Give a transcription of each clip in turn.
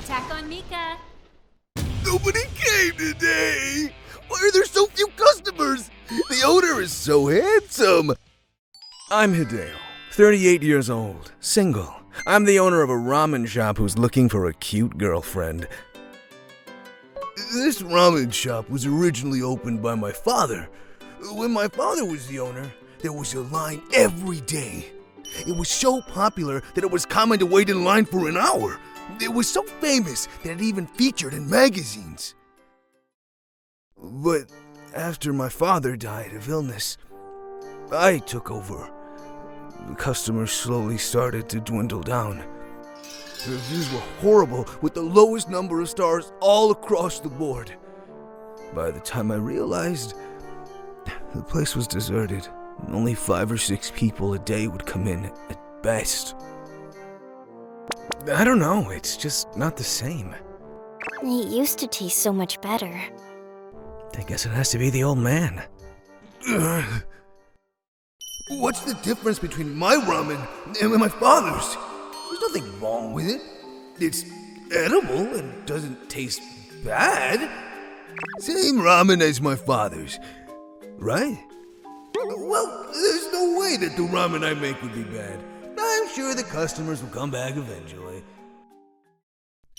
Attack on Mika. Nobody came today! Why are there so few customers? The owner is so handsome! I'm Hideo, 38 years old, single. I'm the owner of a ramen shop who's looking for a cute girlfriend. This ramen shop was originally opened by my father. When my father was the owner, there was a line every day. It was so popular that it was common to wait in line for an hour. It was so famous that it even featured in magazines. But after my father died of illness, I took over. The customers slowly started to dwindle down. The reviews were horrible, with the lowest number of stars all across the board. By the time I realized, the place was deserted. Only 5 or 6 people a day would come in at best. I don't know, it's just not the same. It used to taste so much better. I guess it has to be the old man. What's the difference between my ramen and my father's? There's nothing wrong with it. It's edible and doesn't taste bad. Same ramen as my father's, right? Well, there's no way that the ramen I make would be bad. I'm sure the customers will come back eventually.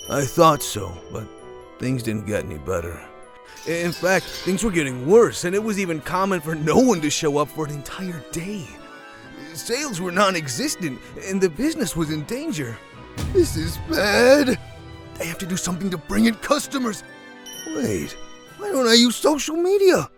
I thought so, but things didn't get any better. In fact, things were getting worse, and it was even common for no one to show up for an entire day. Sales were non-existent, and the business was in danger. This is bad. I have to do something to bring in customers. Wait, why don't I use social media?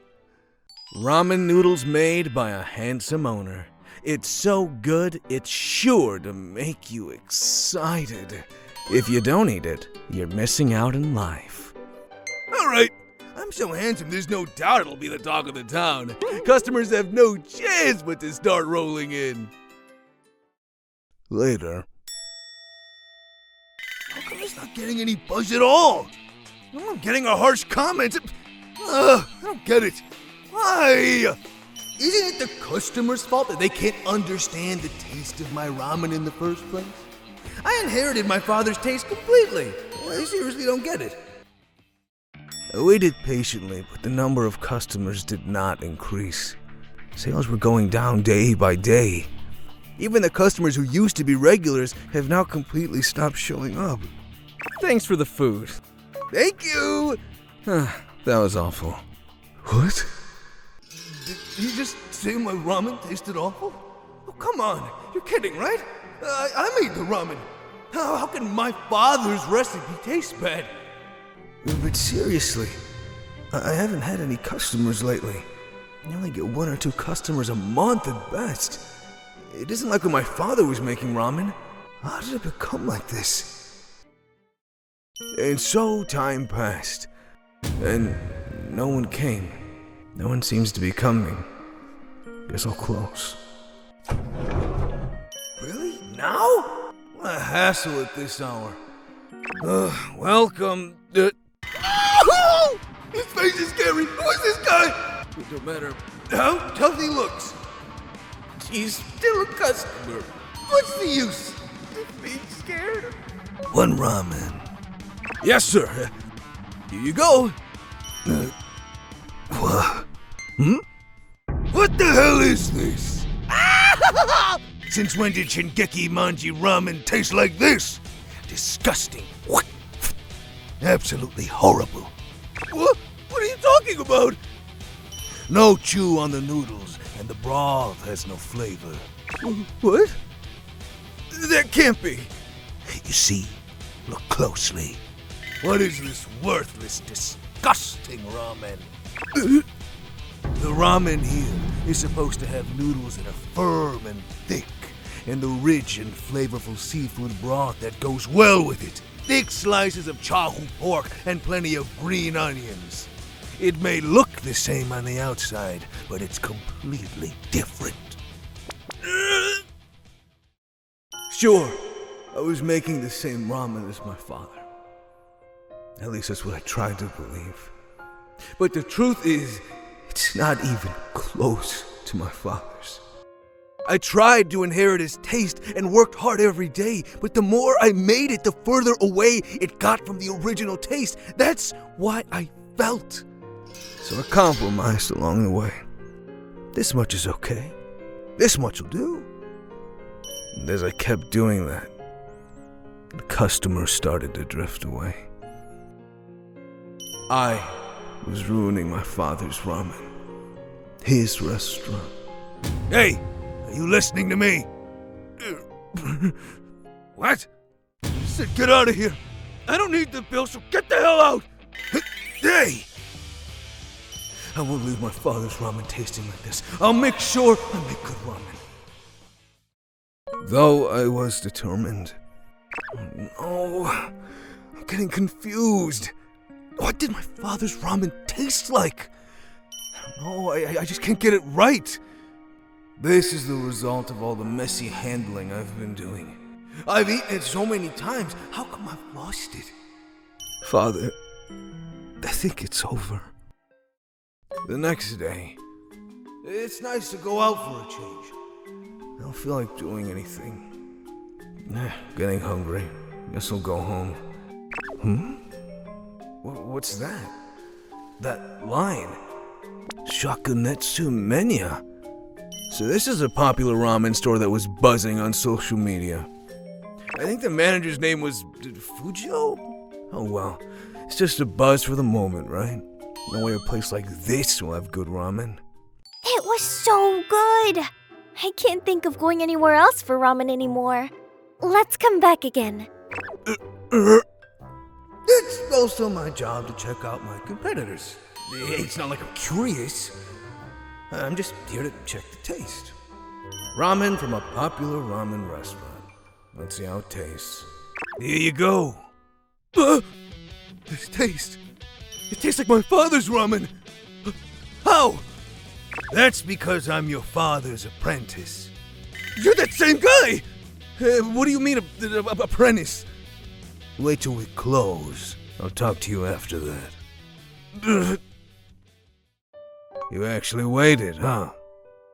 Ramen noodles made by a handsome owner. It's so good, it's sure to make you excited. If you don't eat it, you're missing out in life. All right. I'm so handsome, there's no doubt it'll be the talk of the town. Customers have no chance but to start rolling in. Later. How come it's not getting any buzz at all? I'm getting a harsh comment. I don't get it. Why? Isn't it the customer's fault that they can't understand the taste of my ramen in the first place? I inherited my father's taste completely. I seriously don't get it. I waited patiently, but the number of customers did not increase. Sales were going down day by day. Even the customers who used to be regulars have now completely stopped showing up. Thanks for the food. Thank you! That was awful. What? Did you just say my ramen tasted awful? Oh, come on. You're kidding, right? I made the ramen. How can my father's recipe taste bad? But seriously, I haven't had any customers lately. I only get 1 or 2 customers a month at best. It isn't like when my father was making ramen. How did it become like this? And so time passed, and no one came. No one seems to be coming. Guess I'll close. Really? Now? What a hassle at this hour. Welcome. His face is scary. Who is this guy? It don't matter how tough he looks. He's still a customer. What's the use of being scared? 1 ramen. Yes, sir. Here you go. What? What the hell is this? Since when did Shingeki Manji ramen taste like this? Disgusting. Absolutely horrible. What are you talking about? No chew on the noodles, and the broth has no flavor. What? That can't be. You see, look closely. What is this worthless, disgusting ramen? The ramen here is supposed to have noodles that are firm and thick, and the rich and flavorful seafood broth that goes well with it. Thick slices of chahu pork and plenty of green onions. It may look the same on the outside, but it's completely different. Sure, I was making the same ramen as my father. At least that's what I tried to believe. But the truth is, it's not even close to my father's. I tried to inherit his taste and worked hard every day, but the more I made it, the further away it got from the original taste. That's why I felt. So I compromised along the way. This much is okay. This much will do. And as I kept doing that, the customers started to drift away. I was ruining my father's ramen. His restaurant. Hey, are you listening to me? What? I said get out of here. I don't need the bill, so get the hell out. Hey! I won't leave my father's ramen tasting like this. I'll make sure I make good ramen. Though I was determined. Oh no, I'm getting confused. What did my father's ramen taste like? I don't know, I just can't get it right. This is the result of all the messy handling I've been doing. I've eaten it so many times, how come I've lost it? Father, I think it's over. The next day, it's nice to go out for a change. I don't feel like doing anything. Getting hungry. Guess I'll go home. What's that? That line. Shakunetsu Menya. So this is a popular ramen store that was buzzing on social media. I think the manager's name was Fujio? Oh well, it's just a buzz for the moment, right? No way a place like this will have good ramen. It was so good! I can't think of going anywhere else for ramen anymore. Let's come back again. It's also my job to check out my competitors. It's not like I'm curious. I'm just here to check the taste. Ramen from a popular ramen restaurant. Let's see how it tastes. Here you go. This taste. It tastes like my father's ramen. How? That's because I'm your father's apprentice. You're that same guy! What do you mean, apprentice? Wait till we close. I'll talk to you after that. You actually waited, huh?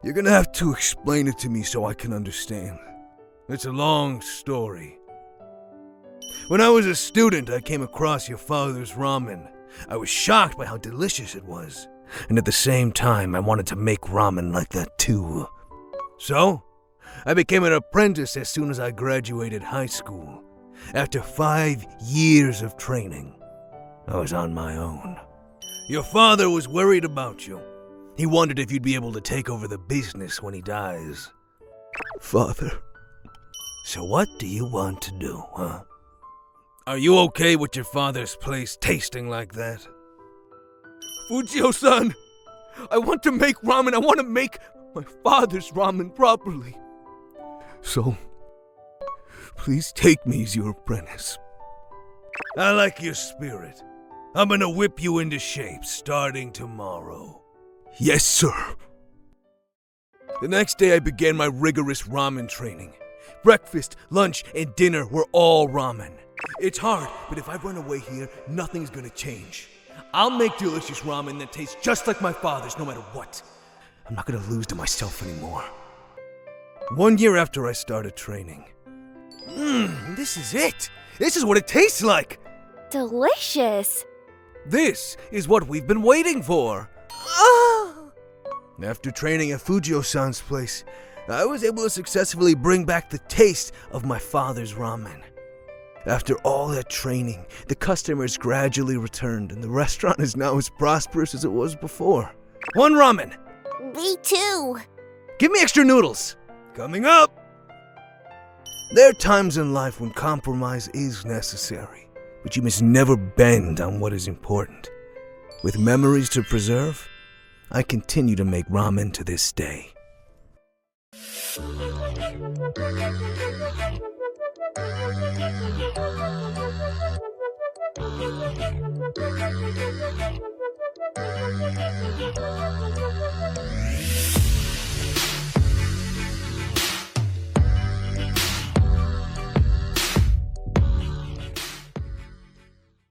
You're gonna have to explain it to me so I can understand. It's a long story. When I was a student, I came across your father's ramen. I was shocked by how delicious it was. And at the same time, I wanted to make ramen like that too. So, I became an apprentice as soon as I graduated high school. After 5 years of training, I was on my own. Your father was worried about you. He wondered if you'd be able to take over the business when he dies. Father. So what do you want to do, huh? Are you okay with your father's place tasting like that? Fujio-san, I want to make ramen. I want to make my father's ramen properly. So, please take me as your apprentice. I like your spirit. I'm gonna whip you into shape starting tomorrow. Yes, sir. The next day I began my rigorous ramen training. Breakfast, lunch, and dinner were all ramen. It's hard, but if I run away here, nothing's gonna change. I'll make delicious ramen that tastes just like my father's no matter what. I'm not gonna lose to myself anymore. 1 year after I started training. This is it. This is what it tastes like. Delicious! This is what we've been waiting for. After training at Fujio-san's place, I was able to successfully bring back the taste of my father's ramen. After all that training, the customers gradually returned, and the restaurant is now as prosperous as it was before. 1 ramen. Me too. Give me extra noodles. Coming up. There are times in life when compromise is necessary, but you must never bend on what is important. With memories to preserve, I continue to make ramen to this day.